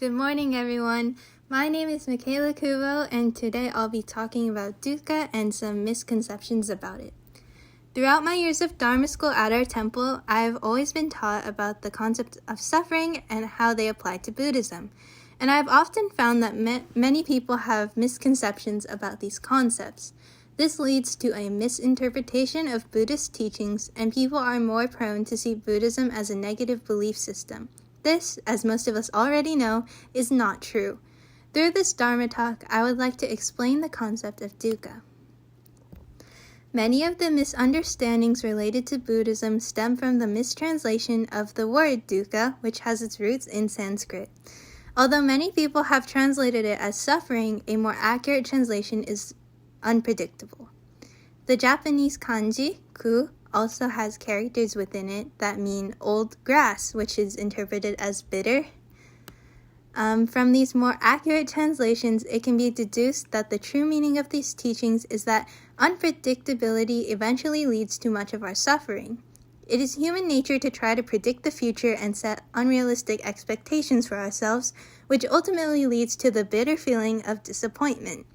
Good morning, everyone. My name is Makayla Kubo, and today I'll be talking about Duhkha and some misconceptions about it. Throughout my years of Dharma school at our temple, I've always been taught about the concept of suffering and how they apply to Buddhism. And I've often found that many people have misconceptions about these concepts. This leads to a misinterpretation of Buddhist teachings, and people are more prone to see Buddhism as a negative belief system. This, as most of us already know, is not true. Through this Dharma talk, I would like to explain the concept of dukkha. Many of the misunderstandings related to Buddhism stem from the mistranslation of the word dukkha, which has its roots in Sanskrit. Although many people have translated it as suffering, a more accurate translation is unpredictable. The Japanese kanji, ku, also has characters within it that mean old grass, which is interpreted as bitter. From these more accurate translations, it can be deduced that the true meaning of these teachings is that unpredictability eventually leads to much of our suffering. It is human nature to try to predict the future and set unrealistic expectations for ourselves, which ultimately leads to the bitter feeling of disappointment.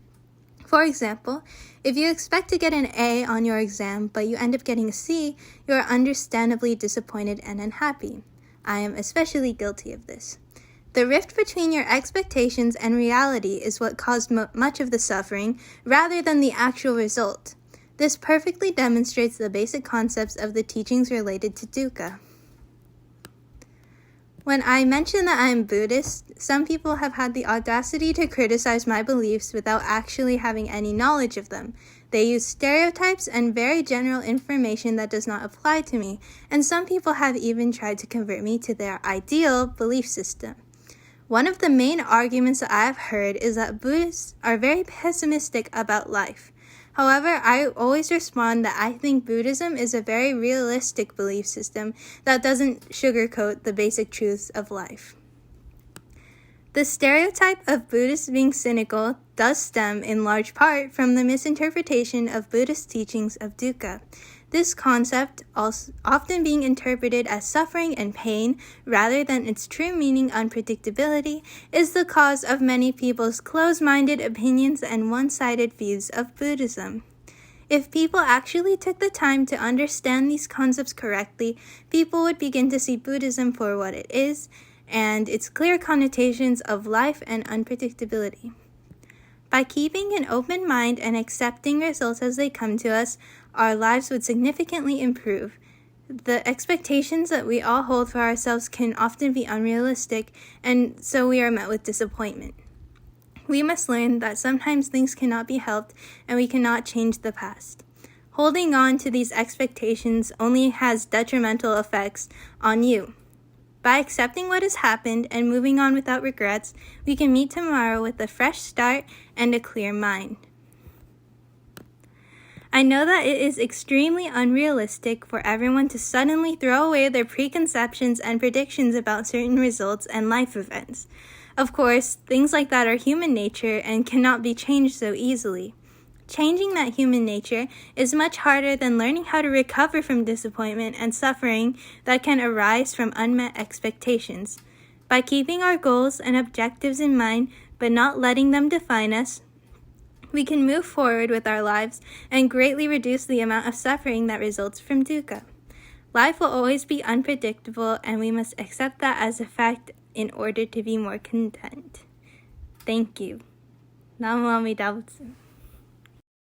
For example, if you expect to get an A on your exam, but you end up getting a C, you are understandably disappointed and unhappy. I am especially guilty of this. The rift between your expectations and reality is what caused much of the suffering, rather than the actual result. This perfectly demonstrates the basic concepts of the teachings related to dukkha. When I mention that I am Buddhist, some people have had the audacity to criticize my beliefs without actually having any knowledge of them. They use stereotypes and very general information that does not apply to me, and some people have even tried to convert me to their ideal belief system. One of the main arguments that I have heard is that Buddhists are very pessimistic about life. However, I always respond that I think Buddhism is a very realistic belief system that doesn't sugarcoat the basic truths of life. The stereotype of Buddhists being cynical does stem in large part from the misinterpretation of Buddhist teachings of dukkha. This concept, often being interpreted as suffering and pain rather than its true meaning unpredictability, is the cause of many people's closed-minded opinions and one-sided views of Buddhism. If people actually took the time to understand these concepts correctly, people would begin to see Buddhism for what it is and its clear connotations of life and unpredictability. By keeping an open mind and accepting results as they come to us, our lives would significantly improve. The expectations that we all hold for ourselves can often be unrealistic, and so we are met with disappointment. We must learn that sometimes things cannot be helped and we cannot change the past. Holding on to these expectations only has detrimental effects on you. By accepting what has happened and moving on without regrets, we can meet tomorrow with a fresh start and a clear mind. I know that it is extremely unrealistic for everyone to suddenly throw away their preconceptions and predictions about certain results and life events. Of course, things like that are human nature and cannot be changed so easily. Changing that human nature is much harder than learning how to recover from disappointment and suffering that can arise from unmet expectations. By keeping our goals and objectives in mind, but not letting them define us, we can move forward with our lives and greatly reduce the amount of suffering that results from dukkha. Life will always be unpredictable, and we must accept that as a fact in order to be more content. Thank you. Namo Amida Butsu.